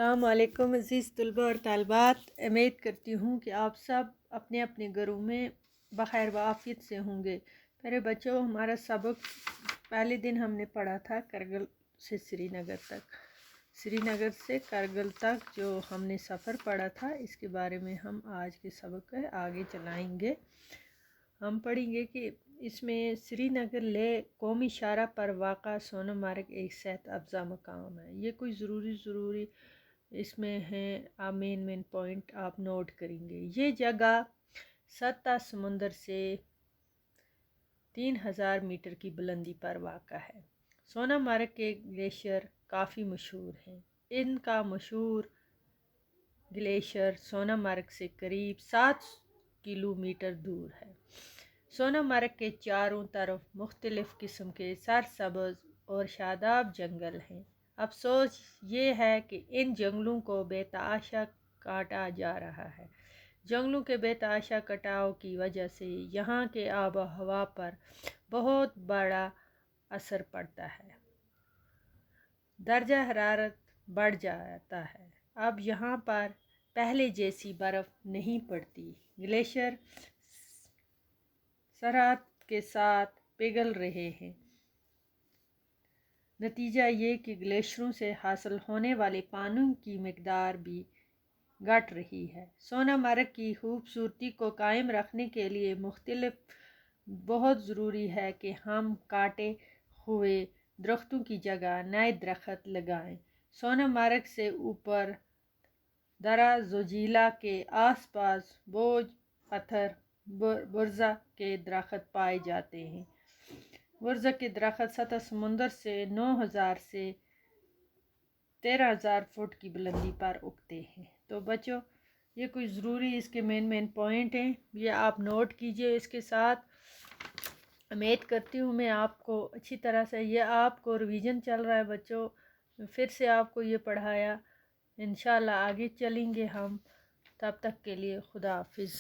السلام علیکم عزیز طلباء اور طالبات، امید کرتی ہوں کہ آپ سب اپنے اپنے گھروں میں بخیر و عافیت سے ہوں گے۔ میرے بچوں، ہمارا سبق پہلے دن ہم نے پڑھا تھا کرگل سے سری نگر تک۔ سری نگر سے کرگل تک جو ہم نے سفر پڑھا تھا، اس کے بارے میں ہم آج کے سبق ہے آگے چلائیں گے۔ ہم پڑھیں گے کہ اس میں سری نگر لے قومی شاہراہ پر واقع سونامرگ ایک صحت افزا مقام ہے۔ یہ کوئی ضروری اس میں ہیں، مین پوائنٹ آپ نوٹ کریں گے۔ یہ جگہ سطح سمندر سے 3000 میٹر کی بلندی پر واقع ہے۔ سونامرگ کے گلیشیئر کافی مشہور ہیں۔ ان کا مشہور گلیشیئر سونامرگ سے قریب 7 کلومیٹر دور ہے۔ سونامرگ کے چاروں طرف مختلف قسم کے سرسبز اور شاداب جنگل ہیں۔ افسوس یہ ہے کہ ان جنگلوں کو بے تحاشا کاٹا جا رہا ہے۔ جنگلوں کے بے تحاشا کٹاؤ کی وجہ سے یہاں کے آب و ہوا پر بہت بڑا اثر پڑتا ہے۔ درجہ حرارت بڑھ جاتا ہے۔ اب یہاں پر پہلے جیسی برف نہیں پڑتی۔ گلیشیئر سرعت کے ساتھ پگھل رہے ہیں۔ نتیجہ یہ کہ گلیشیئروں سے حاصل ہونے والے پانی کی مقدار بھی گھٹ رہی ہے۔ سونامرگ کی خوبصورتی کو قائم رکھنے کے لیے بہت ضروری ہے کہ ہم کاٹے ہوئے درختوں کی جگہ نئے درخت لگائیں۔ سونامرگ سے اوپر درہ زوجیلا کے آس پاس بوجھ پتھر برزہ کے درخت پائے جاتے ہیں۔ برزہ کے درخت سطح سمندر سے 9000 سے 13000 فٹ کی بلندی پر اگتے ہیں۔ تو بچوں، یہ کوئی ضروری اس کے مین پوائنٹ ہیں، یہ آپ نوٹ کیجئے۔ اس کے ساتھ امید کرتی ہوں میں آپ کو اچھی طرح سے، یہ آپ کو ریویژن چل رہا ہے بچوں، پھر سے آپ کو یہ پڑھایا۔ انشاءاللہ آگے چلیں گے ہم، تب تک کے لیے خدا حافظ۔